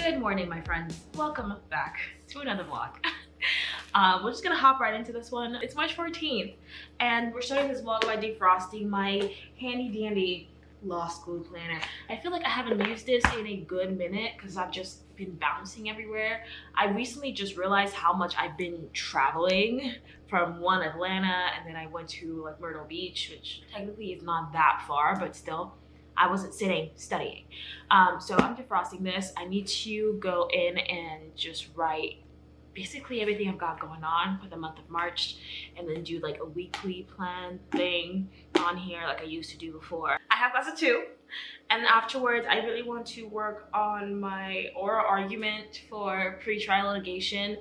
Good morning, my friends. Welcome back to another vlog. We're just gonna hop right into this one. It's March 14th, and we're starting this vlog by defrosting my handy dandy law school planner. I feel like I haven't used this in a good minute because I've just been bouncing everywhere. I recently just realized how much I've been traveling from Atlanta, and then I went to like Myrtle Beach, which technically is not that far, but still I wasn't sitting studying. So I'm defrosting this. I need to go in and just write basically everything I've got going on for the month of March, and then do like a weekly plan thing on here like I used to do before. I have class at 2, and afterwards I really want to work on my oral argument for pre-trial litigation.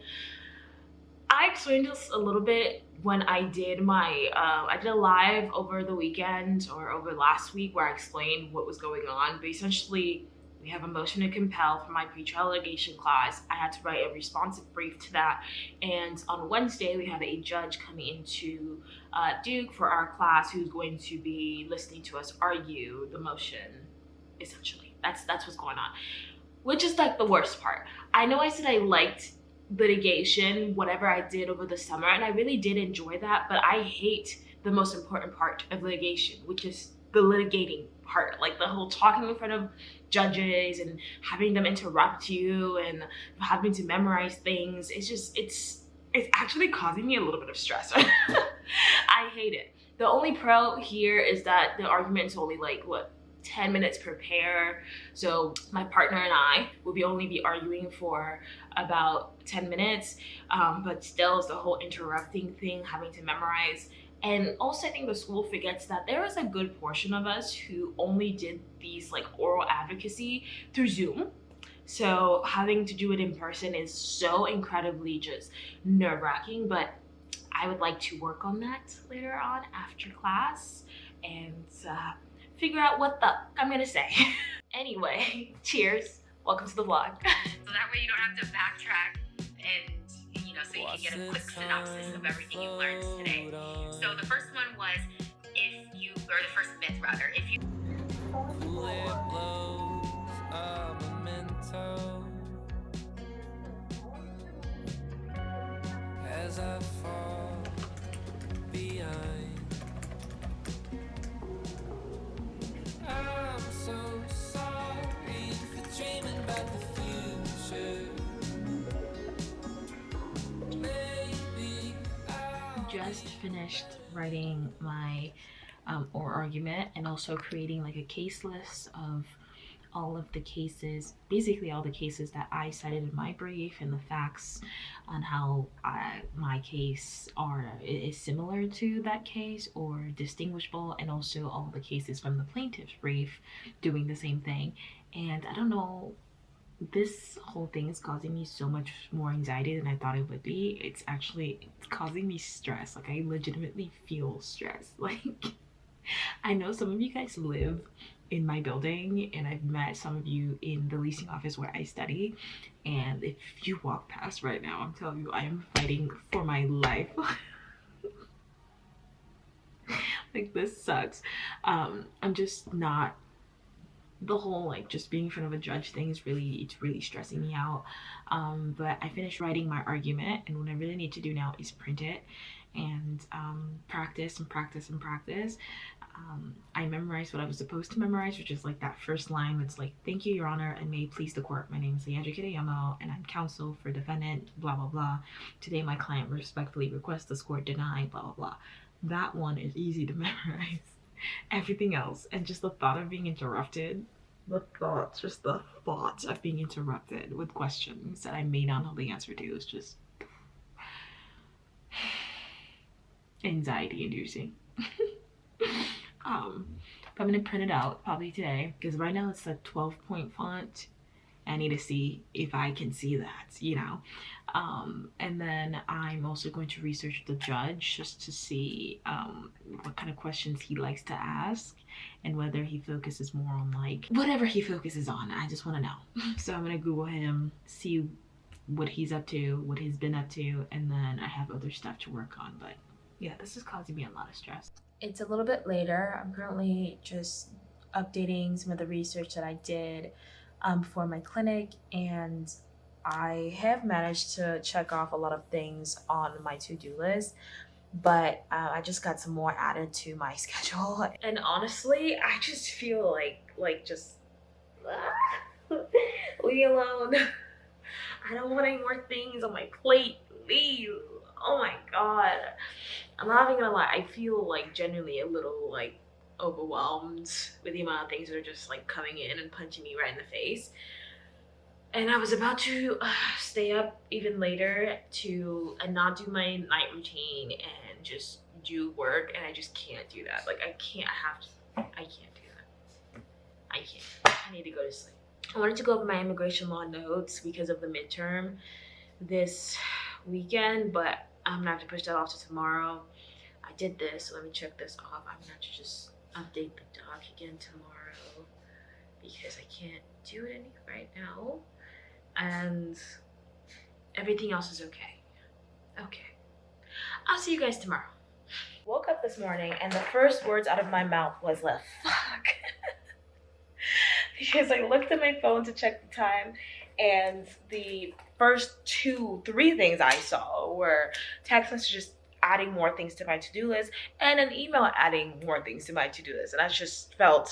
I explained this a little bit when I did my I did a live over the weekend or over last week where I explained what was going on, but essentially we have a motion to compel for my pretrial litigation class. I had to write a responsive brief to that, and on Wednesday we have a judge coming into Duke for our class who's going to be listening to us argue the motion. Essentially that's what's going on, which is like the worst part. I know I said I liked litigation, whatever I did over the summer, and I really did enjoy that, but I hate the most important part of litigation, which is the litigating part, like the whole talking in front of judges and having them interrupt you and having to memorize things. It's actually causing me a little bit of stress. I hate it. The only pro here is that the argument's only like 10 minutes per pair, so my partner and I will only be arguing for about 10 minutes, but still it's the whole interrupting thing, having to memorize. And also I think the school forgets that there is a good portion of us who only did these like oral advocacy through Zoom, so having to do it in person is so incredibly just nerve-wracking. But I would like to work on that later on after class and figure out what the I'm gonna say. Anyway, cheers. Welcome to the vlog. So that way you don't have to backtrack, and you know, so you can get a quick synopsis of everything you learned today. So the first one was, or the first myth rather, if you as I fall behind. I'm so sorry for dreaming about the future. Maybe I just finished writing my oral argument and also creating like a case list of all of the cases, basically all the cases that I cited in my brief, and the facts on how my case is similar to that case or distinguishable, and also all the cases from the plaintiff's brief doing the same thing. And I don't know, this whole thing is causing me so much more anxiety than I thought it would be. It's causing me stress. Like I legitimately feel stress. Like I know some of you guys live in my building, and I've met some of you in the leasing office where I study, and if you walk past right now, I'm telling you, I am fighting for my life. Like this sucks. I'm just not, the whole like just being in front of a judge thing is really stressing me out. But I finished writing my argument, and what I really need to do now is print it and practice and practice and practice. I memorized what I was supposed to memorize, which is like that first line that's like, "Thank you, Your Honor, and may it please the court. My name is Leandra Yomo, and I'm counsel for defendant, blah, blah, blah. Today, my client respectfully requests this court deny, blah, blah, blah." That one is easy to memorize. Everything else, and just the thought of being interrupted, the thought of being interrupted with questions that I may not know the answer to is just anxiety inducing. But I'm gonna print it out probably today, because right now it's a 12-point font. I need to see if I can see that, you know. And then I'm also going to research the judge just to see what kind of questions he likes to ask, and whether he focuses more on like whatever he focuses on. I just want to know. So I'm gonna Google him, see what he's up to, what he's been up to, and then I have other stuff to work on. But yeah, this is causing me a lot of stress. It's a little bit later. I'm currently just updating some of the research that I did for my clinic, and I have managed to check off a lot of things on my to-do list, but I just got some more added to my schedule. And honestly, I just feel like just leave me alone. I don't want any more things on my plate, please. Oh my god. I'm not even gonna lie, I feel like genuinely a little like overwhelmed with the amount of things that are just like coming in and punching me right in the face. And I was about to stay up even later and not do my night routine and just do work, and I just can't do that. Like I can't do that. I can't. I need to go to sleep. I wanted to go over my immigration law notes because of the midterm this weekend, but I'm gonna have to push that off to tomorrow. I did this, so let me check this off. I'm gonna have to just update the doc again tomorrow because I can't do it right now. And everything else is okay. Okay. I'll see you guys tomorrow. Woke up this morning and the first words out of my mouth was the fuck. Because I looked at my phone to check the time, and the first 2-3 things I saw were text messages adding more things to my to-do list and an email adding more things to my to-do list, and I just felt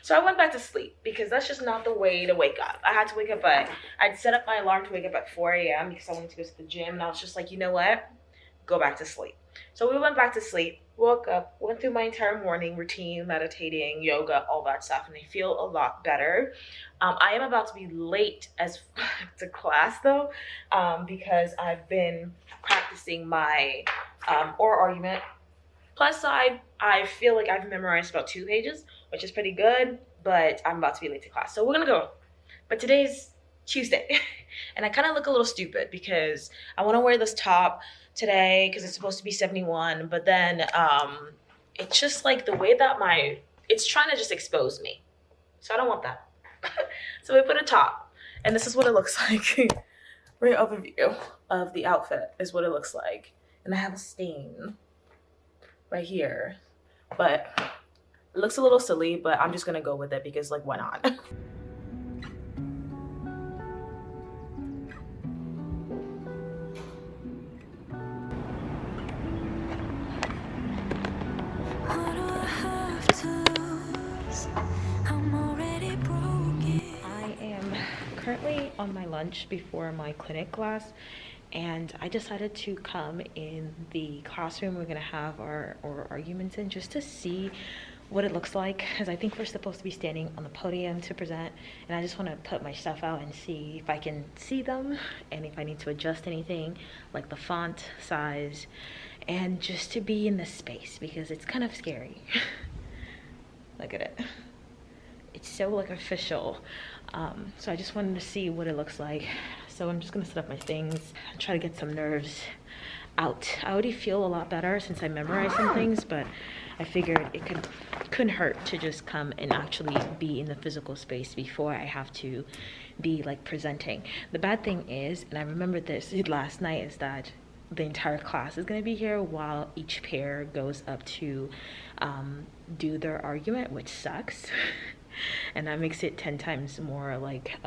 So I went back to sleep because that's just not the way to wake up. I had to wake up, but I'd set up my alarm to wake up at 4 a.m. because I wanted to go to the gym, and I was just like, you know what? Go back to sleep. So we went back to sleep, woke up, went through my entire morning routine, meditating, yoga, all that stuff, and I feel a lot better. I am about to be late to class though, because I've been practicing my oral argument. Plus side, I feel like I've memorized about 2 pages, which is pretty good, but I'm about to be late to class. So we're gonna go. But today's Tuesday, and I kind of look a little stupid because I want to wear this top today because it's supposed to be 71, but then it's just like the way that it's trying to just expose me. So I don't want that. So I put a top, and this is what it looks like. Great overview of the outfit is what it looks like. And I have a stain right here, but it looks a little silly, but I'm just gonna go with it because like, why not? I am currently on my lunch before my clinic class, and I decided to come in the classroom we're gonna have our arguments in just to see what it looks like, because I think we're supposed to be standing on the podium to present, and I just want to put my stuff out and see if I can see them and if I need to adjust anything like the font size, and just to be in this space because it's kind of scary. Look at it. It's so like official. So I just wanted to see what it looks like. So I'm just gonna set up my things and try to get some nerves out. I already feel a lot better since I memorized some things, but I figured it couldn't hurt to just come and actually be in the physical space before I have to be like presenting. The bad thing is, and I remembered this last night, is that the entire class is going to be here while each pair goes up to do their argument, which sucks. And that makes it 10 times more like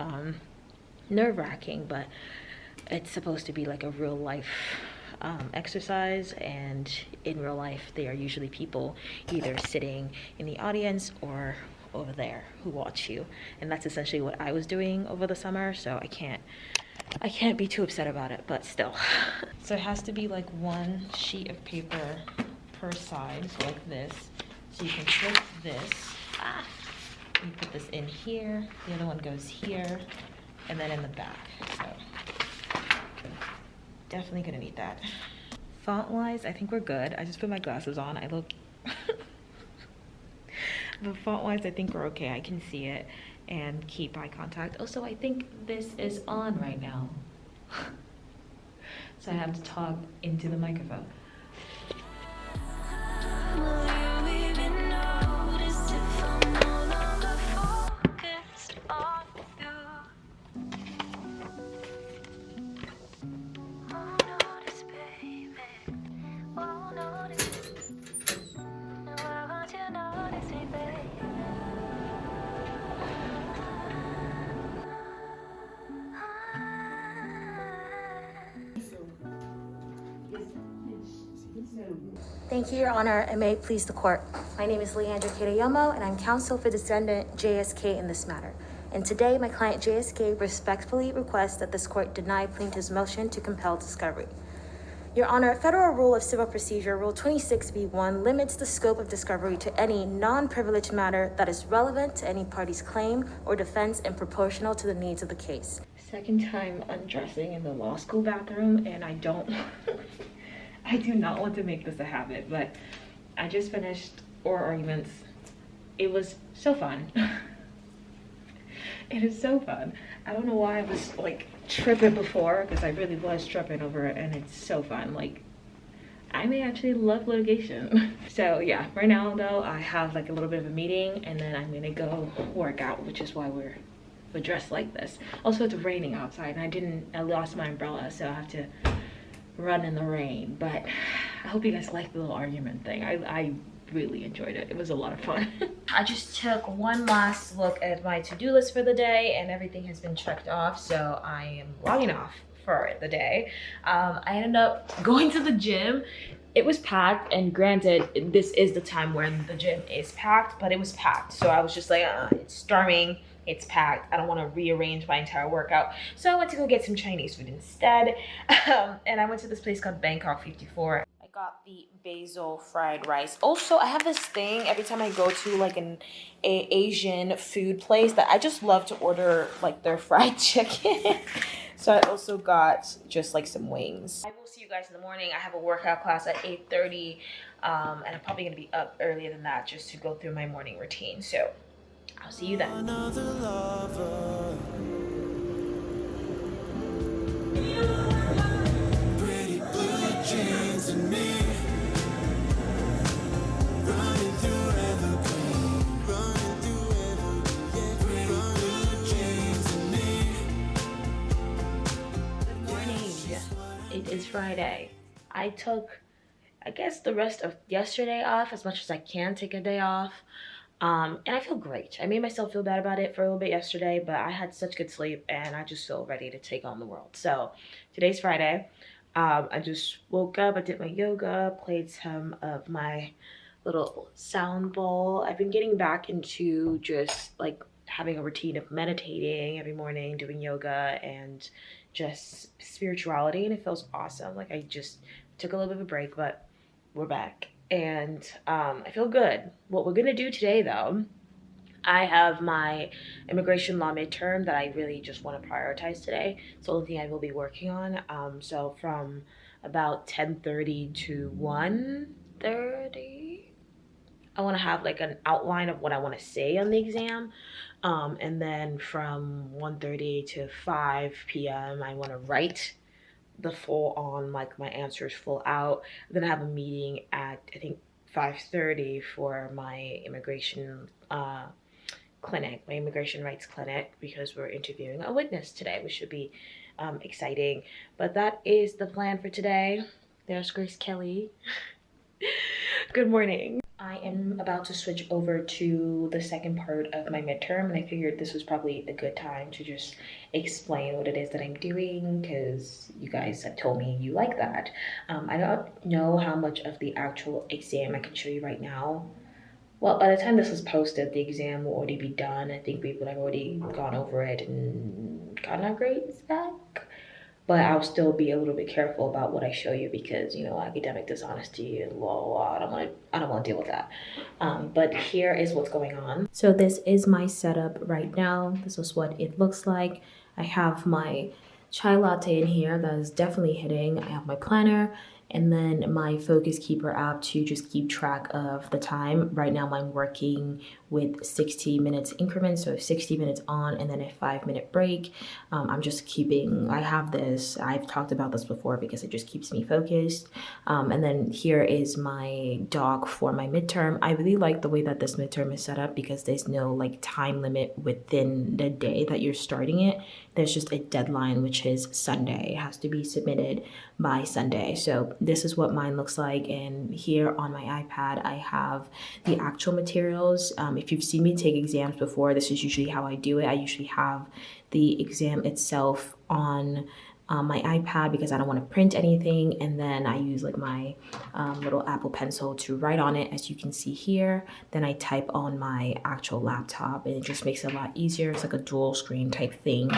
nerve-wracking, but it's supposed to be like a real life exercise, and in real life they are usually people either sitting in the audience or over there who watch you, and that's essentially what I was doing over the summer, so I can't be too upset about it, but still. So it has to be like one sheet of paper per side, so like this, so you can flip this, you put this in here, the other one goes here, and then in the back. So definitely gonna need that. Font wise, I think we're good. I just put my glasses on. I look but font wise, I think we're okay. I can see it and keep eye contact. Also, I think this is on right now. So I have to talk into the microphone. Thank you, Your Honor, and may it please the court. My name is Leandra Yomo, and I'm counsel for defendant JSK in this matter. And today, my client JSK respectfully requests that this court deny plaintiff's motion to compel discovery. Your Honor, Federal Rule of Civil Procedure, Rule 26b1, limits the scope of discovery to any non-privileged matter that is relevant to any party's claim or defense and proportional to the needs of the case. Second time undressing in the law school bathroom, and I do not want to make this a habit, but I just finished oral arguments. It was so fun. It is so fun. I don't know why I was like tripping before, because I really was tripping over it, and it's so fun. Like, I may actually love litigation. So yeah, right now though, I have like a little bit of a meeting, and then I'm gonna go work out, which is why we're dressed like this. Also, it's raining outside, and I lost my umbrella, so I have to run in the rain. But I hope you guys liked the little argument thing. I really enjoyed it. It was a lot of fun. I just took one last look at my to-do list for the day, and everything has been checked off, so I am logging off for the day. I ended up going to the gym. It was packed, and granted, this is the time when the gym is packed, but it was packed. So I was just like, it's storming, it's packed. I don't want to rearrange my entire workout. So I went to go get some Chinese food instead. And I went to this place called Bangkok 54. I got the basil fried rice. Also, I have this thing every time I go to like an Asian food place that I just love to order like their fried chicken. So I also got just like some wings. I will see you guys in the morning. I have a workout class at 8:30, and I'm probably gonna be up earlier than that just to go through my morning routine. So I'll see you then. Another lover. Pretty blue jeans and me. Running through evergreen. Running through evergreen. Pretty blue jeans and me. Good morning. It is Friday. I took, I guess, the rest of yesterday off as much as I can take a day off. And I feel great. I made myself feel bad about it for a little bit yesterday, but I had such good sleep and I just feel ready to take on the world. So today's Friday. I just woke up, I did my yoga, played some of my little sound bowl. I've been getting back into just like having a routine of meditating every morning, doing yoga, and just spirituality, and it feels awesome. Like, I just took a little bit of a break, but we're back. And I feel good. What we're gonna do today though, I have my immigration law midterm that I really just want to prioritize today. It's the only thing I will be working on. So from about 10:30 to 1:30, I want to have like an outline of what I want to say on the exam. And then from 1:30 to 5 p.m. I want to write the full on, like my answers full out. I'm gonna have a meeting at I think 5:30 for my immigration clinic, my immigration rights clinic, because we're interviewing a witness today, which should be exciting. But that is the plan for today. There's Grace Kelly. Good morning. I am about to switch over to the second part of my midterm, and I figured this was probably a good time to just explain what it is that I'm doing, because you guys have told me you like that. I don't know how much of the actual exam I can show you right now. Well, by the time this is posted, the exam will already be done. I think we would have already gone over it and gotten our grades back. But I'll still be a little bit careful about what I show you, because, you know, academic dishonesty and law, I don't want to deal with that. But here is what's going on. So this is my setup right now. This is what it looks like. I have my chai latte in here that is definitely hitting. I have my planner, and then my Focus Keeper app to just keep track of the time. Right now I'm working with 60 minutes increments, so 60 minutes on and then a 5-minute break. I'm just keeping, I have this, I've talked about this before because it just keeps me focused. And then here is my doc for my midterm. I really like the way that this midterm is set up, because there's no like time limit within the day that you're starting it. There's just a deadline, which is Sunday. It has to be submitted by Sunday. So this is what mine looks like. And here on my iPad, I have the actual materials. If you've seen me take exams before, this is usually how I do it. I usually have the exam itself on my iPad because I don't want to print anything, and then I use like my little Apple Pencil to write on it, as you can see here. Then I type on my actual laptop, and it just makes it a lot easier. It's like a dual screen type thing.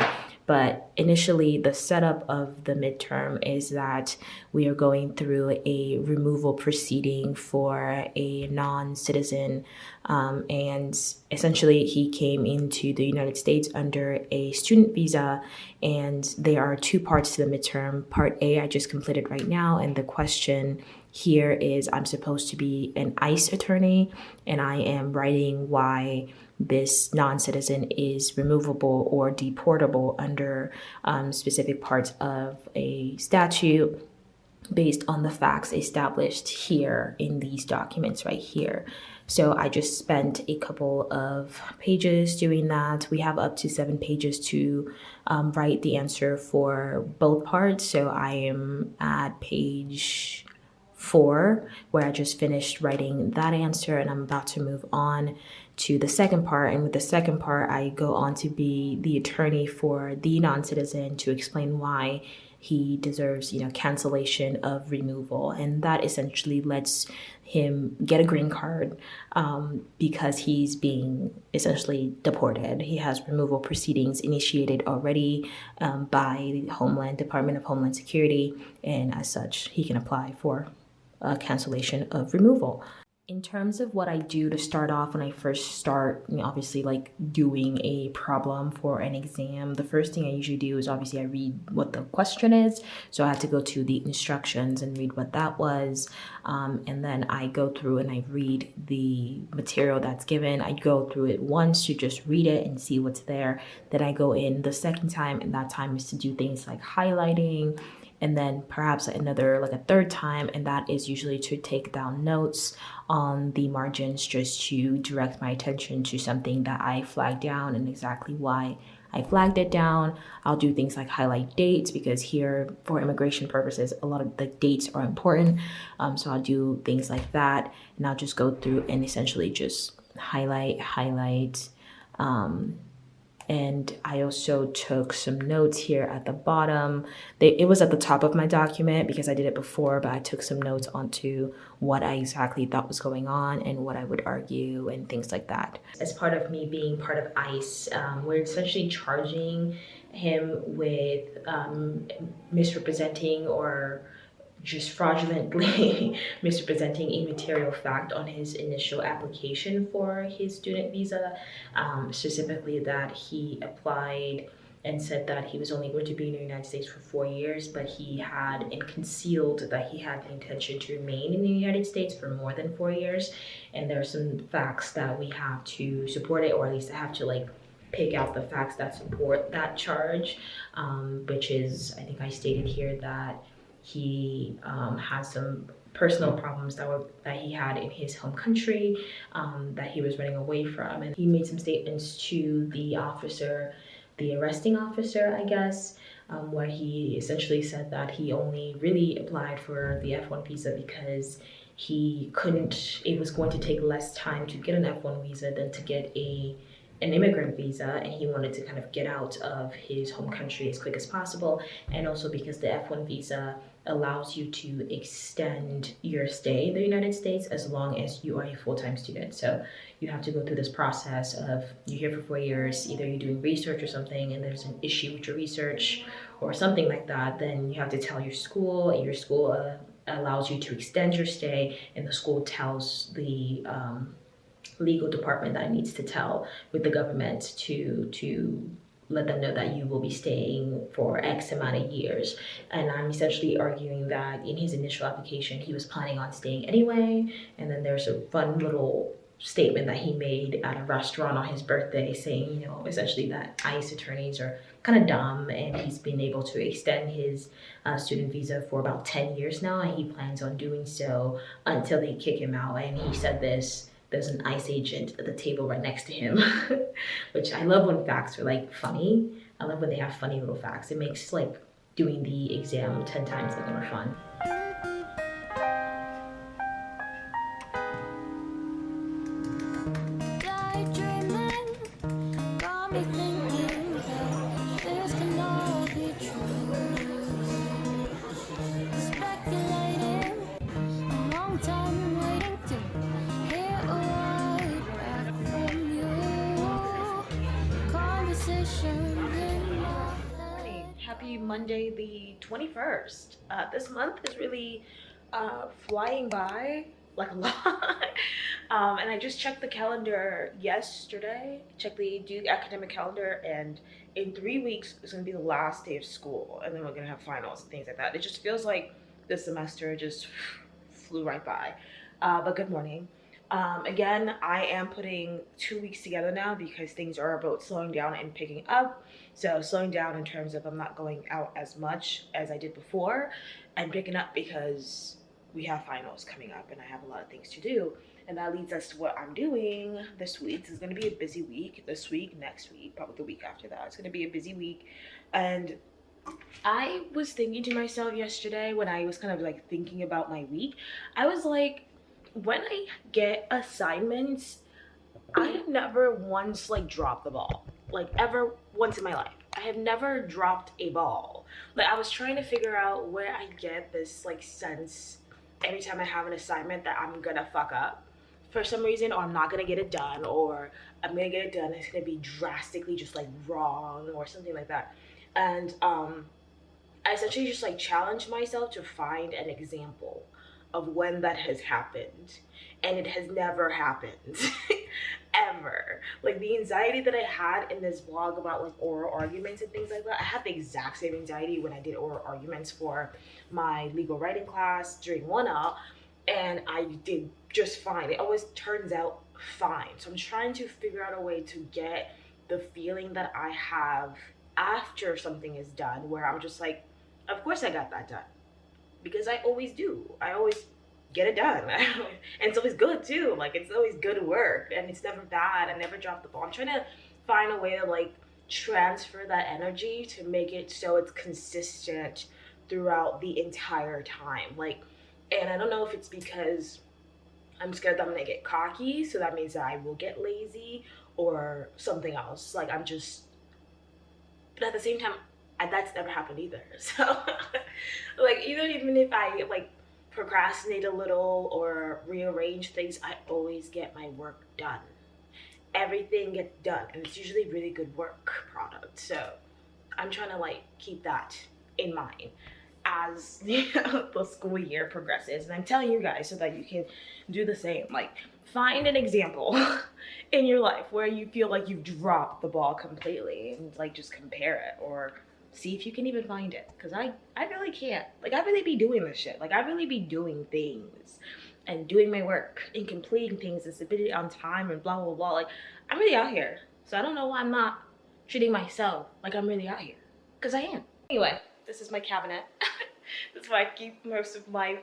But initially, the setup of the midterm is that we are going through a removal proceeding for a non-citizen, and essentially he came into the United States under a student visa, and there are two parts to the midterm. Part A I just completed right now, and the question here is I'm supposed to be an ICE attorney, and I am writing why this non-citizen is removable or deportable under specific parts of a statute based on the facts established here in these documents right here. So I just spent a couple of pages doing that. We have up to 7 pages to write the answer for both parts. So I am at page 4, where I just finished writing that answer, and I'm about to move on to the second part. And with the second part, I go on to be the attorney for the non-citizen to explain why he deserves, cancellation of removal. And that essentially lets him get a green card because he's being essentially deported. He has removal proceedings initiated already by the Department of Homeland Security, and as such, he can apply for cancellation of removal. In terms of what I do to start off when I first start, obviously like doing a problem for an exam, the first thing I usually do is obviously I read what the question is. So I had to go to the instructions and read what that was. And then I go through and I read the material that's given. I go through it once to just read it and see what's there. Then I go in the second time, and that time is to do things like highlighting, and then perhaps another, like a third time, and that is usually to take down notes on the margins, just to direct my attention to something that I flagged down and exactly why I flagged it down. I'll do things like highlight dates, because here for immigration purposes, a lot of the dates are important. So I'll do things like that, and I'll just go through and essentially just highlight, and I also took some notes here at the bottom. It was at the top of my document because I did it before, but I took some notes onto what I exactly thought was going on and what I would argue and things like that. As part of me being part of ICE, we're essentially charging him with misrepresenting or just fraudulently misrepresenting a material fact on his initial application for his student visa, specifically that he applied and said that he was only going to be in the United States for 4 years, but he had and concealed that he had the intention to remain in the United States for more than 4 years. And there are some facts that we have to support it, or at least I have to like pick out the facts that support that charge, which is, I think I stated here that he has some personal problems that he had in his home country, that he was running away from. And he made some statements to the officer, the arresting officer, I guess, where he essentially said that he only really applied for the F1 visa because it was going to take less time to get an F1 visa than to get an immigrant visa, and he wanted to kind of get out of his home country as quick as possible. And also because the F1 visa allows you to extend your stay in the United States as long as you are a full-time student. So you have to go through this process of, you're here for 4 years, either you're doing research or something and there's an issue with your research or something like that, then you have to tell your school, and your school allows you to extend your stay, and the school tells the legal department that it needs to tell with the government to let them know that you will be staying for X amount of years. And I'm essentially arguing that in his initial application, he was planning on staying anyway. And then there's a fun little statement that he made at a restaurant on his birthday saying, essentially that ICE attorneys are kind of dumb, and he's been able to extend his student visa for about 10 years now, and he plans on doing so until they kick him out. And he said this. There's an ICE agent at the table right next to him, which I love when facts are like funny. I love when they have funny little facts. It makes like doing the exam 10 times like more fun. Morning. Happy Monday the 21st. This month is really flying by like a lot. And I just checked the calendar yesterday, checked the Duke academic calendar, and in 3 weeks it's going to be the last day of school, and then we're going to have finals and things like that. It just feels like this semester just flew right by. But good morning. Again, I am putting 2 weeks together now because things are about slowing down and picking up. So slowing down in terms of I'm not going out as much as I did before, and picking up because we have finals coming up and I have a lot of things to do. And that leads us to what I'm doing this week. This is going to be a busy week this week, next week, probably the week after that. It's going to be a busy week. And I was thinking to myself yesterday when I was kind of like thinking about my week, I was like, when I get assignments, I have never once like dropped the ball, like ever once in my life. I have never dropped a ball. Like I was trying to figure out where I get this like sense every time I have an assignment that I'm gonna fuck up for some reason, or I'm not gonna get it done, or I'm gonna get it done, it's gonna be drastically just like wrong or something like that. And I essentially just like challenged myself to find an example of when that has happened, and it has never happened ever. Like the anxiety that I had in this vlog about like oral arguments and things like that, I had the exact same anxiety when I did oral arguments for my legal writing class during 1L, and I did just fine. It always turns out fine. So I'm trying to figure out a way to get the feeling that I have after something is done, where I'm just like, of course I got that done, because I always do. I always get it done. And it's always good too. Like it's always good work and it's never bad. I never drop the ball. I'm trying to find a way to like transfer that energy to make it so it's consistent throughout the entire time. Like, and I don't know if it's because I'm scared that I'm gonna get cocky, so that means that I will get lazy, or something else. Like I'm just, but at the same time, that's never happened either. So like even if I like procrastinate a little or rearrange things, I always get my work done. Everything gets done, and it's usually really good work product. So I'm trying to like keep that in mind as the school year progresses, and I'm telling you guys so that you can do the same. Like find an example in your life where you feel like you've dropped the ball completely, and like just compare it, or see if you can even find it, because I really can't. Like I really be doing this shit. Like I really be doing things and doing my work and completing things and submitting it on time and blah blah blah. Like I'm really out here, so I don't know why I'm not treating myself like I'm really out here, because I am. Anyway, this is my cabinet. That's where I keep most of my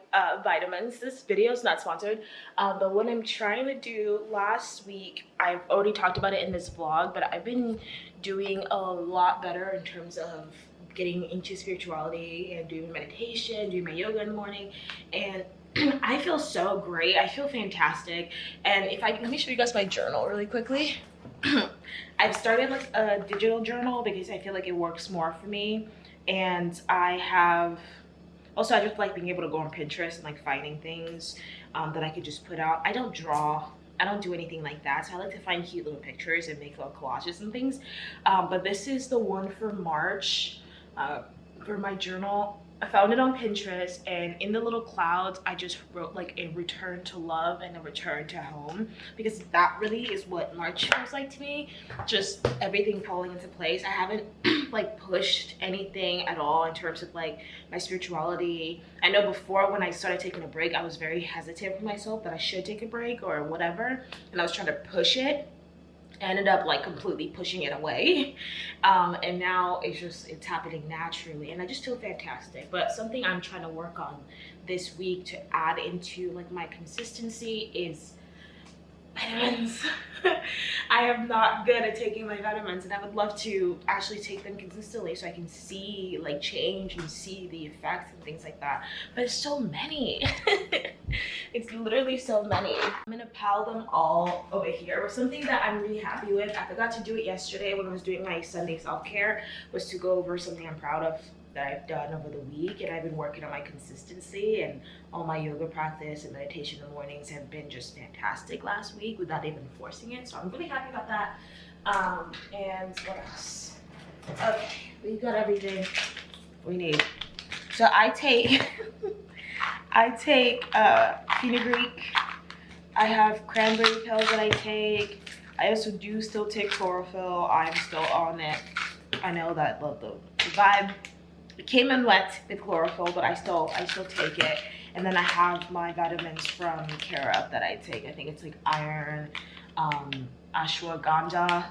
vitamins. This video is not sponsored, but what I'm trying to do last week, I've already talked about it in this vlog, but I've been doing a lot better in terms of getting into spirituality and doing meditation, doing my yoga in the morning, and I feel so great. I feel fantastic. And let me show you guys my journal really quickly. I've started like a digital journal because I feel like it works more for me, and I just like being able to go on Pinterest and like finding things that I could just put out. I don't draw, I don't do anything like that, so I like to find cute little pictures and make little collages and things. But this is the one for March for my journal. I found it on Pinterest, and in the little clouds I just wrote like a return to love and a return to home, because that really is what March feels like to me. Just everything falling into place. I haven't like pushed anything at all in terms of like my spirituality. I know before, when I started taking a break, I was very hesitant with myself that I should take a break or whatever, and I was trying to push it. I ended up like completely pushing it away, and now it's happening naturally, and I just feel fantastic. But something I'm trying to work on this week to add into like my consistency is vitamins. I am not good at taking my vitamins, and I would love to actually take them consistently so I can see like change and see the effects and things like that. But it's so many. It's literally so many. I'm gonna pile them all over here with something that I'm really happy with. I forgot to do it yesterday when I was doing my Sunday self-care, was to go over something I'm proud of that I've done over the week, and I've been working on my consistency, and all my yoga practice and meditation in the mornings have been just fantastic last week without even forcing it, so I'm really happy about that. And what else? Okay, we got everything we need. So I take fenugreek. I have cranberry pills that I take. I also do still take chlorophyll. I'm still on it. I know that the vibe, it came in wet with chlorophyll, but I still take it. And then I have my vitamins from Cara that I take. I think it's like iron, ashwagandha,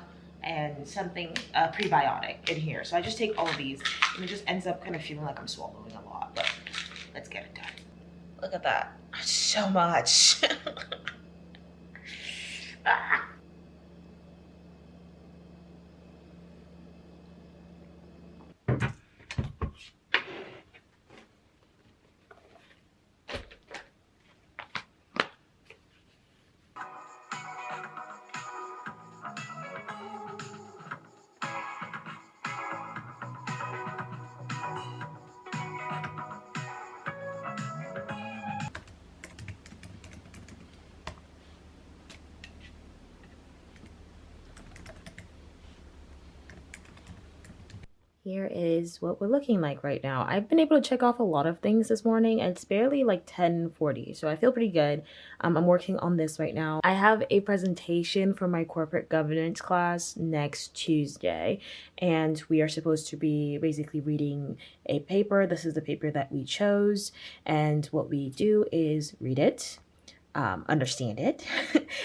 and something prebiotic in here. So I just take all of these, and it just ends up kind of feeling like I'm swallowing a lot. But let's get it done. Look at that, so much. Ah. Here is what we're looking like right now. I've been able to check off a lot of things this morning, and it's barely like 10:40, so I feel pretty good. I'm working on this right now. I have a presentation for my corporate governance class next Tuesday, and we are supposed to be basically reading a paper. This is the paper that we chose, and what we do is read it, understand it,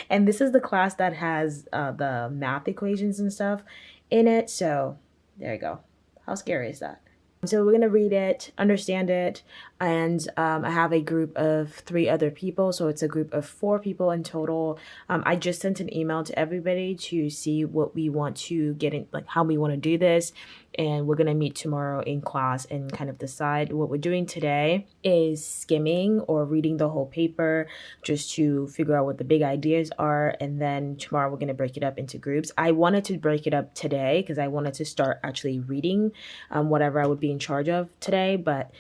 and this is the class that has the math equations and stuff in it, so there you go. How scary is that? So we're gonna read it, understand it, and I have a group of 3 other people, so it's a group of 4 people in total. I just sent an email to everybody to see what we want to get in, like how we want to do this, and we're gonna meet tomorrow in class and kind of decide. What we're doing today is skimming or reading the whole paper just to figure out what the big ideas are, and then tomorrow we're gonna break it up into groups. I wanted to break it up today because I wanted to start actually reading whatever I would be in charge of today, but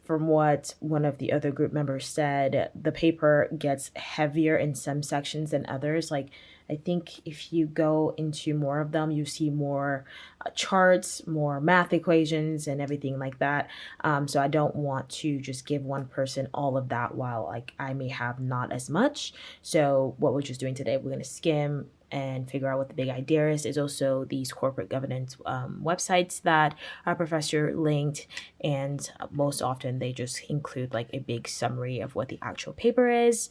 from what one of the other group members said, the paper gets heavier in some sections than others. Like, I think if you go into more of them, you see more charts, more math equations, and everything like that. So I don't want to just give one person all of that while like I may have not as much. So what we're just doing today, we're going to skim and figure out what the big idea is. There's also these corporate governance websites that our professor linked, and most often they just include like a big summary of what the actual paper is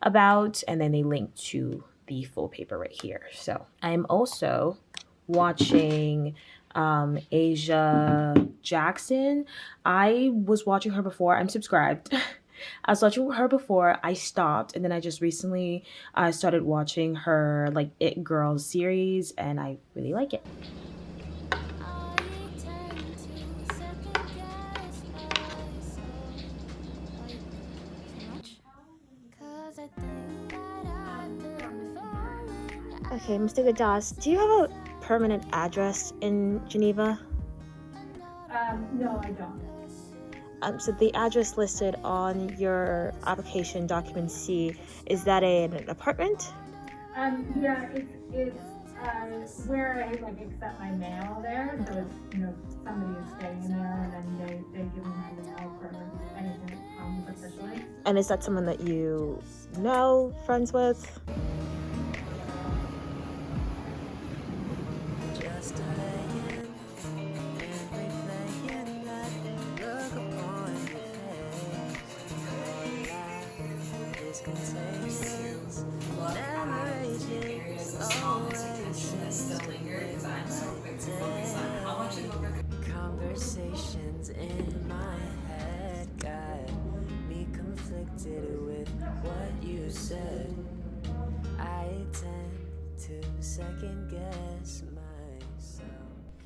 about, and then they link to the full paper right here. So I'm also watching Asia Jackson. I was watching her before. I'm subscribed. I was watching her before, I stopped, and then I just recently started watching her like It Girls series, and I really like it. Okay, Mr. Gadas, do you have a permanent address in Geneva? No, I don't. So the address listed on your application document C, is that an apartment? Yeah, it's where I like accept my mail there. So it's somebody is staying there, and then they give me my mail for anything that comes officially. And is that someone that you know, friends with? Conversations in my head got me conflicted with what you said. I tend to second guess myself.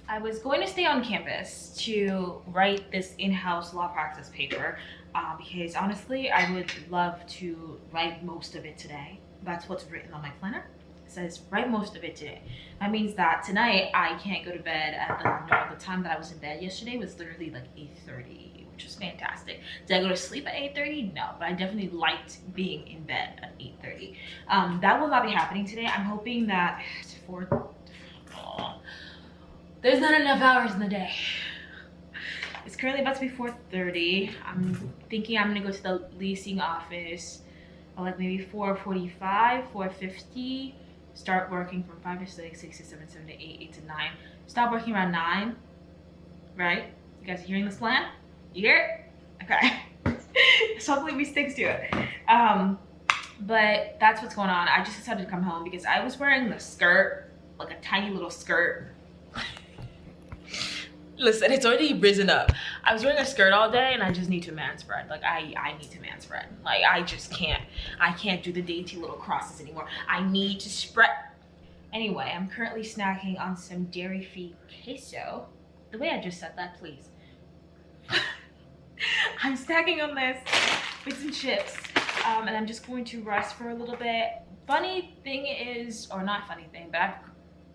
I was going to stay on campus to write this in-house law practice paper because honestly, I would love to write most of it today. That's what's written on my planner. It says write most of it today. That means that tonight I can't go to bed at the time that I was in bed yesterday was literally like 8:30, which was fantastic. Did I go to sleep at 8:30? No, but I definitely liked being in bed at 8:30. That will not be happening today. I'm hoping that There's not enough hours in the day. It's currently about to be 4:30. I'm thinking I'm gonna go to the leasing office at like maybe 4:45, 4:50. Start working from 5 to 6, 6 to 7, 7 to 8, 8 to 9. Stop working around 9, right? You guys are hearing this plan? You hear it? Okay. So hopefully we stick to it. But that's what's going on. I just decided to come home because I was wearing the skirt, like a tiny little skirt. Listen, it's already risen up. I was wearing a skirt all day and I just need to man spread. Like I need to man spread. Like I just can't. I can't do the dainty little crosses anymore. I need to spread. Anyway, I'm currently snacking on some dairy-free queso. The way I just said that, please. I'm snacking on this with some chips. And I'm just going to rest for a little bit. Funny thing is, or not funny thing, but I've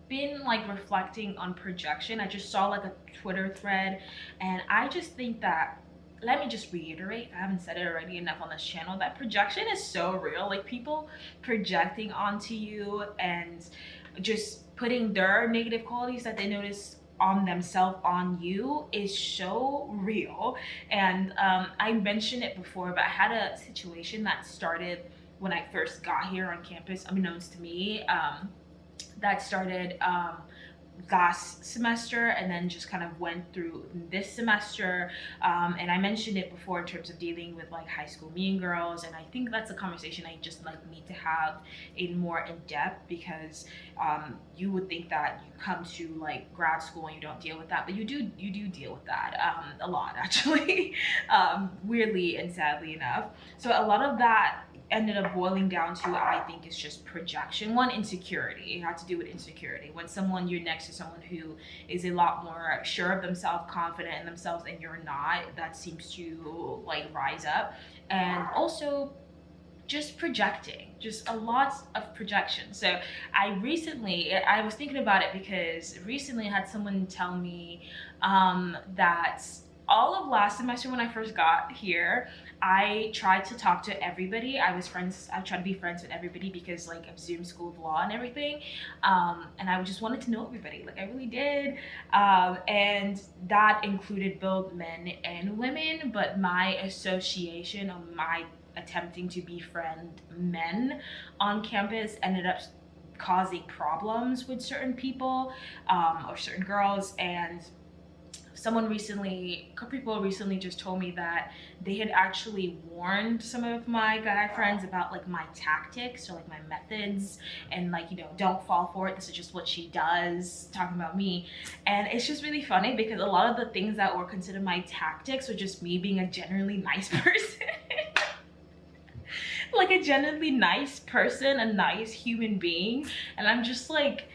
been like reflecting on projection. I just saw like a Twitter thread and I just think that, let me just reiterate, I haven't said it already enough on this channel, that projection is so real. Like people projecting onto you and just putting their negative qualities that they notice on themselves on you is so real. And I mentioned it before, but I had a situation that started when I first got here on campus, unbeknownst to me. That started last semester and then just kind of went through this semester. And I mentioned it before in terms of dealing with like high school mean girls. And I think that's a conversation I just like need to have in more in depth, because you would think that you come to like grad school and you don't deal with that, but you do deal with that a lot actually, weirdly and sadly enough. So a lot of that ended up boiling down to, I think, is just projection. One, insecurity. It had to do with insecurity. When you're next to someone who is a lot more sure of themselves, confident in themselves, and you're not, that seems to like rise up. And also just projecting, just a lot of projection. So I was thinking about it because recently I had someone tell me that all of last semester when I first got here, I tried to talk to everybody. I tried to be friends with everybody because like of Zoom School of Law and everything. And I just wanted to know everybody, like I really did. And that included both men and women, but my association of my attempting to befriend men on campus ended up causing problems with certain people or certain girls. And a couple people recently just told me that they had actually warned some of my guy friends about like my tactics or like my methods, and like, you know, don't fall for it, this is just what she does, talking about me. And it's just really funny because a lot of the things that were considered my tactics were just me being a generally nice person. Like a genuinely nice person, a nice human being. And I'm just like,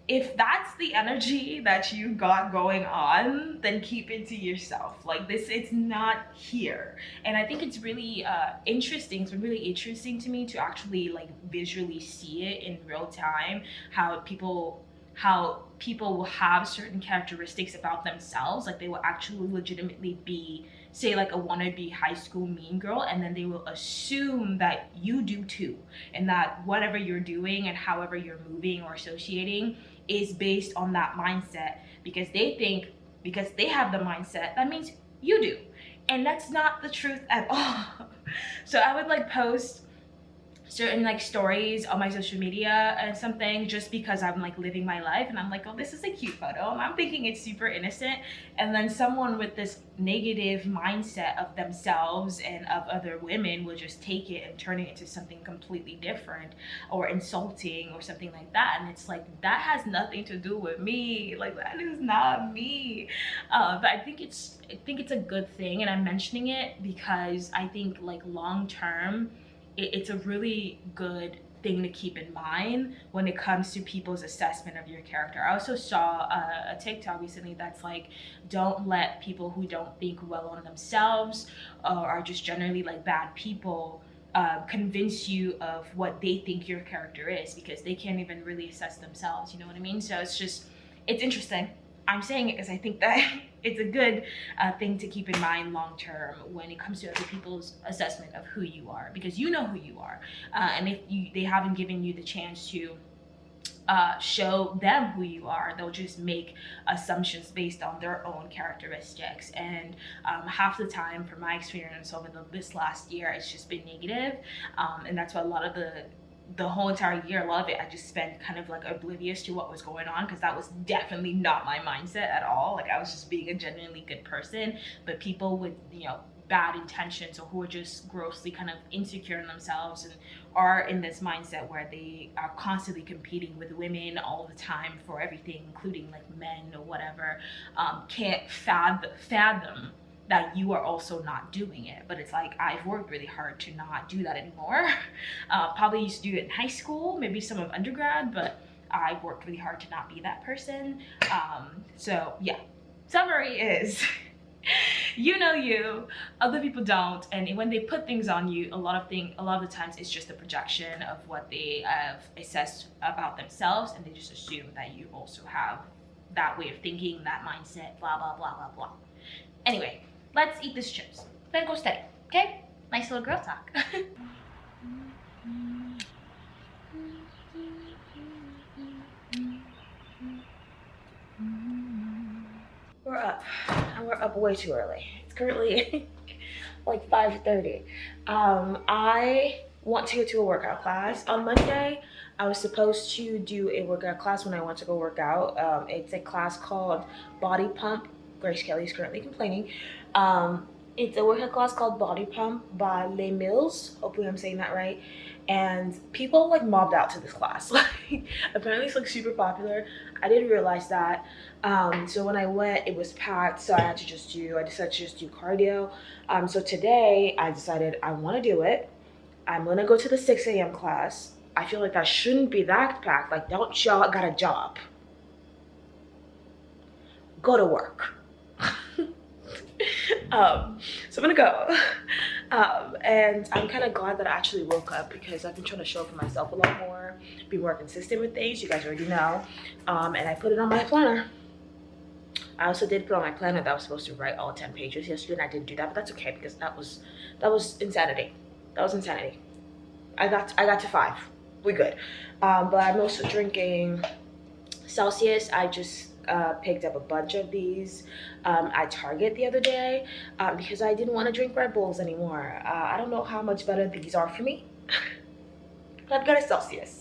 if that's the energy that you got going on, then keep it to yourself. Like this, it's not here. And I think it's really interesting. It's been really interesting to me to actually like visually see it in real time, how people will have certain characteristics about themselves. Like they will actually legitimately be, say, like a wannabe high school mean girl, and then they will assume that you do too, and that whatever you're doing and however you're moving or associating is based on that mindset, because they think because they have the mindset that means you do, and that's not the truth at all. So I would like post certain like stories on my social media and something just because I'm like living my life, and I'm like, oh, this is a cute photo, and I'm thinking it's super innocent, and then someone with this negative mindset of themselves and of other women will just take it and turn it into something completely different or insulting or something like that. And it's like, that has nothing to do with me. Like that is not me. But I think it's a good thing, and I'm mentioning it because I think like long term it's a really good thing to keep in mind when it comes to people's assessment of your character. I also saw a TikTok recently that's like, don't let people who don't think well on themselves or are just generally like bad people convince you of what they think your character is, because they can't even really assess themselves, you know what I mean? So it's interesting. I'm saying it because I think that it's a good thing to keep in mind long term when it comes to other people's assessment of who you are, because you know who you are. And if they haven't given you the chance to show them who you are. They'll just make assumptions based on their own characteristics, and half the time, from my experience over this last year, it's just been negative, and that's why a lot of the whole entire year, a lot of it I just spent kind of like oblivious to what was going on, because that was definitely not my mindset at all. Like, I was just being a genuinely good person, but people with, you know, bad intentions, or who are just grossly kind of insecure in themselves and are in this mindset where they are constantly competing with women all the time for everything, including like men or whatever, can't fathom that you are also not doing it. But it's like, I've worked really hard to not do that anymore. Probably used to do it in high school, maybe some of undergrad, but I've worked really hard to not be that person. So yeah, summary is you know you, other people don't, and when they put things on you, a lot of the times it's just a projection of what they have assessed about themselves, and they just assume that you also have that way of thinking, that mindset, blah blah blah blah blah. Anyway, let's eat these chips, then go study, okay? Nice little girl talk. We're up, and we're up way too early. It's currently like 5:30. I want to go to a workout class. On Monday, I was supposed to do a workout class when I went to go work out. It's a class called Body Pump. Grace Kelly is currently complaining. It's a workout class called Body Pump by Les Mills. Hopefully I'm saying that right. And people like mobbed out to this class. Like, apparently it's like super popular. I didn't realize that. So when I went, it was packed, so I decided to just do cardio. So today I decided I want to do it. I'm gonna go to the 6 a.m. class. I feel like that shouldn't be that packed. Like, don't y'all got a job? Go to work. So I'm gonna go. And I'm kind of glad that I actually woke up, because I've been trying to show up for myself a lot more, be more consistent with things, you guys already know. And I put it on my planner. I also did put on my planner that I was supposed to write all 10 pages yesterday, and I didn't do that, but that's okay, because that was insanity. That was insanity. I got to 5. We good. But I'm also drinking Celsius. I just picked up a bunch of these at Target the other day, because I didn't want to drink Red Bulls anymore. I don't know how much better these are for me, but I've got a Celsius.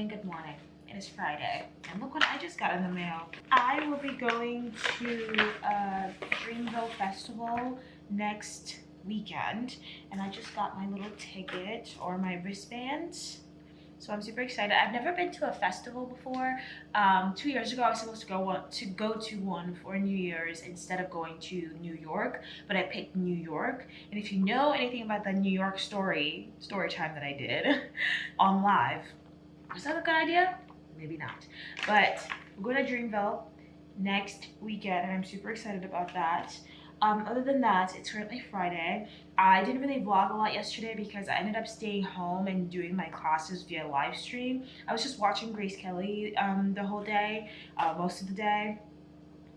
Good morning. It is Friday, and look what I just got in the mail. I will be going to Greenville Festival next weekend, and I just got my little ticket, or my wristband. So I'm super excited. I've never been to a festival before. 2 years ago, I was supposed to go to one for New Year's instead of going to New York, but I picked New York. And if you know anything about the New York story time that I did on live, was that a good idea? Maybe not. But we're going to Dreamville next weekend, and I'm super excited about that. Other than that, it's currently Friday. I didn't really vlog a lot yesterday because I ended up staying home and doing my classes via live stream. I was just watching Grace Kelly the whole day, most of the day,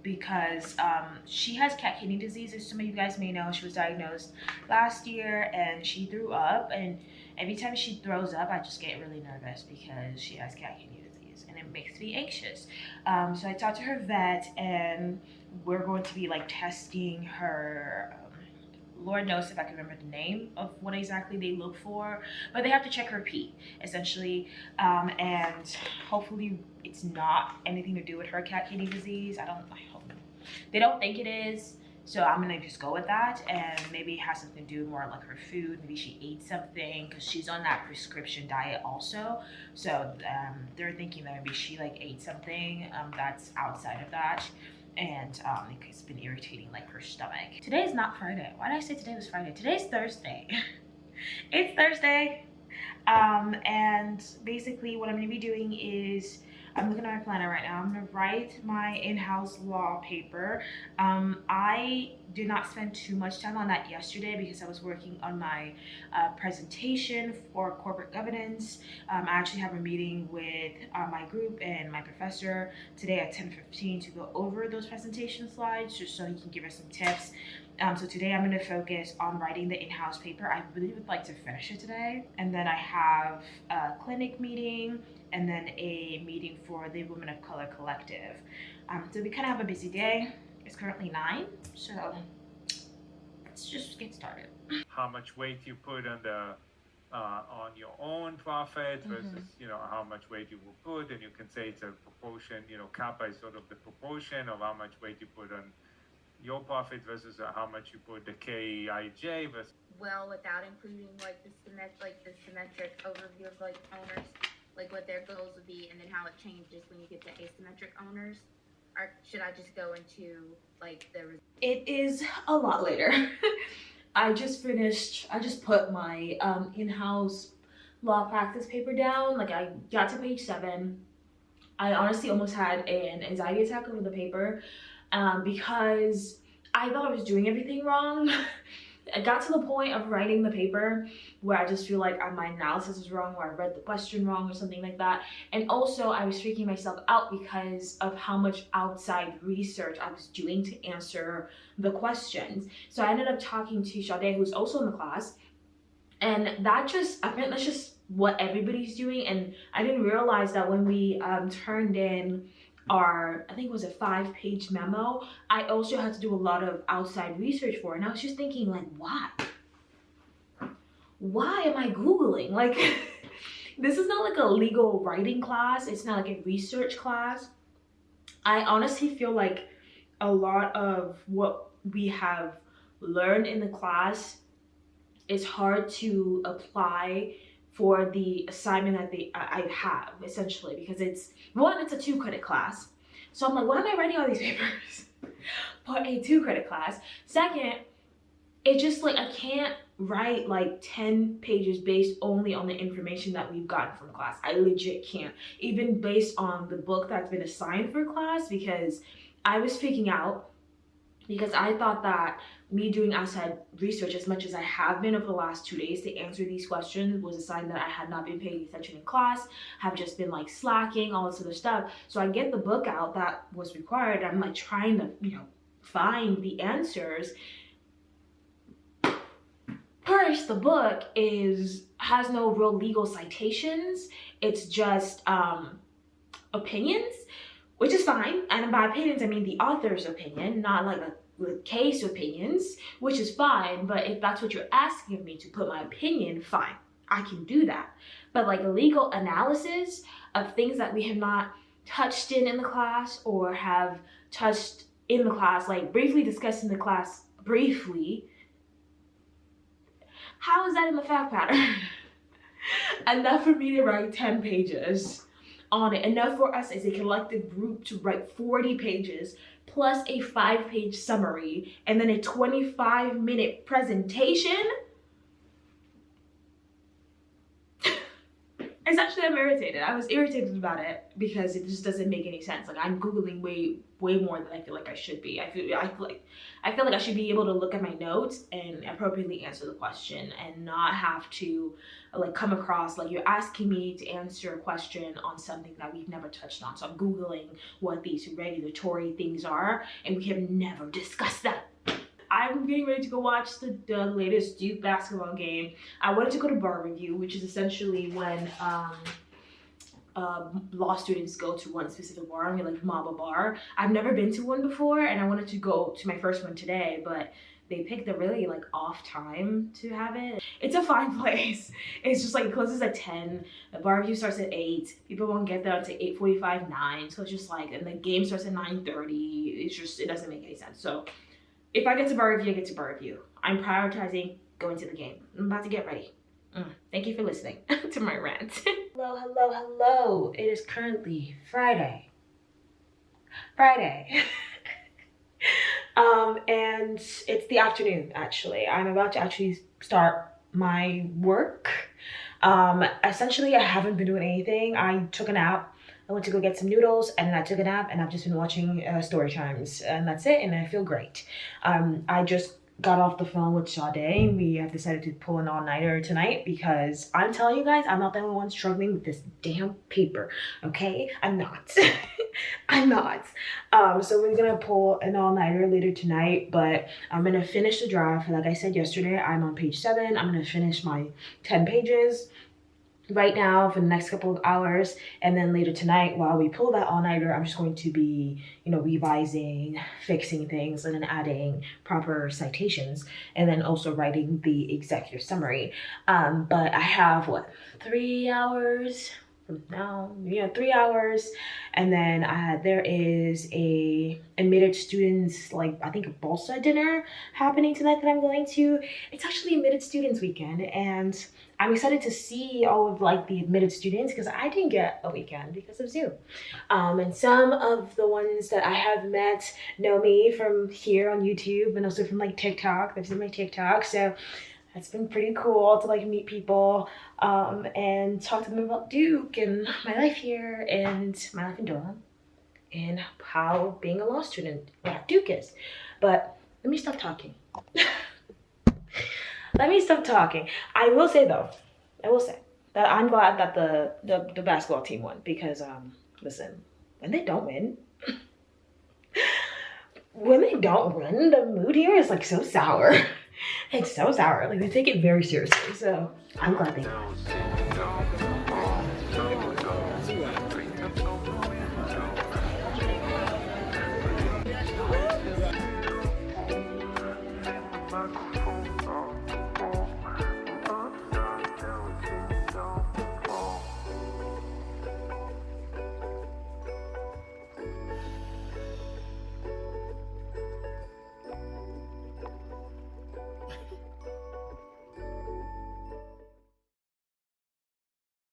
because she has cat kidney disease. As some of you guys may know, she was diagnosed last year, and she threw up, and every time she throws up, I just get really nervous because she has cat kidney disease, and it makes me anxious. So I talked to her vet, and we're going to be like testing her. Lord knows if I can remember the name of what exactly they look for, but they have to check her pee, essentially, and hopefully it's not anything to do with her cat kidney disease. I hope they don't think it is. So I'm gonna just go with that, and maybe it has something to do more like her food. Maybe she ate something because she's on that prescription diet also. So they're thinking that maybe she like ate something that's outside of that, and it's been irritating like her stomach. Today is not Friday. Why did I say today was Friday? Today's Thursday. It's Thursday. And basically what I'm gonna be doing is, I'm looking at my planner right now. I'm gonna write my in-house law paper. I did not spend too much time on that yesterday because I was working on my presentation for corporate governance. I actually have a meeting with my group and my professor today at 10:15 to go over those presentation slides, just so he can give us some tips. So today I'm going to focus on writing the in-house paper. I really would like to finish it today. And then I have a clinic meeting and then a meeting for the Women of Color Collective. So we kind of have a busy day. It's currently 9, so let's just get started. How much weight you put on the on your own profit versus how much weight you will put, and you can say it's a proportion. Kappa is sort of the proportion of how much weight you put on your profit versus how much you put the KIJ versus. Well, without including like the symmetric overview of like owners, like what their goals would be, and then how it changes when you get to asymmetric owners. Or should I just go into like the? It is a lot later. I just put my in-house law practice paper down. Like I got to page 7. I honestly almost had an anxiety attack over the paper. Because I thought I was doing everything wrong. I got to the point of writing the paper where I just feel like my analysis is wrong, or I read the question wrong or something like that. And also I was freaking myself out because of how much outside research I was doing to answer the questions. So I ended up talking to Sade, who's also in the class, and apparently that's just what everybody's doing. And I didn't realize that when we turned in our, I think it was a 5-page memo, I also had to do a lot of outside research for it. And I was just thinking, like, why am I Googling? Like, this is not like a legal writing class. It's not like a research class. I honestly feel like a lot of what we have learned in the class is hard to apply for the assignment that I have, essentially, because it's a 2-credit class. So I'm like, why am I writing all these papers for a 2-credit class? Second, it's just like I can't write like 10 pages based only on the information that we've gotten from class. I legit can't, even based on the book that's been assigned for class, because I was freaking out because I thought that me doing outside research as much as I have been over the last 2 days to answer these questions was a sign that I had not been paying attention in class, have just been like slacking, all this other stuff. So I get the book out that was required. I'm like trying to, find the answers. First, the book has no real legal citations. It's just opinions, which is fine. And by opinions, I mean the author's opinion, not like with case opinions, which is fine. But if that's what you're asking of me, to put my opinion, fine, I can do that. But like a legal analysis of things that we have not touched in the class, or have touched in the class, like briefly discussed in the class briefly, how is that in the fact pattern? Enough for me to write 10 pages on it. Enough for us as a collective group to write 40 pages plus a 5-page summary and then a 25-minute presentation. Essentially, I'm irritated. I was irritated about it because it just doesn't make any sense. Like, I'm Googling way more than I feel like I should be. I feel like I should be able to look at my notes and appropriately answer the question and not have to like come across like you're asking me to answer a question on something that we've never touched on. So I'm Googling what these regulatory things are, and we have never discussed that. I'm getting ready to go watch the latest Duke basketball game. I wanted to go to bar review, which is essentially when law students go to one specific bar. I mean, like mob a bar. I've never been to one before, and I wanted to go to my first one today, but they picked a really like off time to have it. It's a fine place. It's just like it closes at 10. The bar review starts at 8. People won't get there until 8:45, 9. So it's just like, and the game starts at 9:30. It's just, it doesn't make any sense. So if I get to bar review, I get to bar review. I'm prioritizing going to the game. I'm about to get ready. Thank you for listening to my rant. Hello, hello, hello. It is currently Friday. And it's the afternoon, actually. I'm about to actually start my work. Essentially, I haven't been doing anything. I took a nap. I went to go get some noodles, and then I took a nap, and I've just been watching story times, and that's it, and I feel great. I just got off the phone with Sade. We have decided to pull an all-nighter tonight because I'm telling you guys, I'm not the only one struggling with this damn paper, okay? I'm not. I'm not. So we're gonna pull an all-nighter later tonight, but I'm gonna finish the draft. Like I said yesterday, I'm on page 7. I'm gonna finish my 10 pages right now for the next couple of hours, and then later tonight while we pull that all-nighter, I'm just going to be, you know, revising, fixing things, and then adding proper citations, and then also writing the executive summary. But I have 3 hours from now, 3 hours, and then there is a admitted students, like I think a Bolsa dinner happening tonight that I'm going to. It's actually admitted students weekend, and I'm excited to see all of like the admitted students because I didn't get a weekend because of Zoom. And some of the ones that I have met know me from here on YouTube and also from like TikTok. They've seen my TikTok, so it's been pretty cool to like meet people and talk to them about Duke and my life here and my life in Durham and how being a law student at Duke is. But let me stop talking. Let me stop talking. I will say that I'm glad that the basketball team won because listen, when they don't win, the mood here is like so sour. It's so sour. Like they take it very seriously. So I'm glad they won.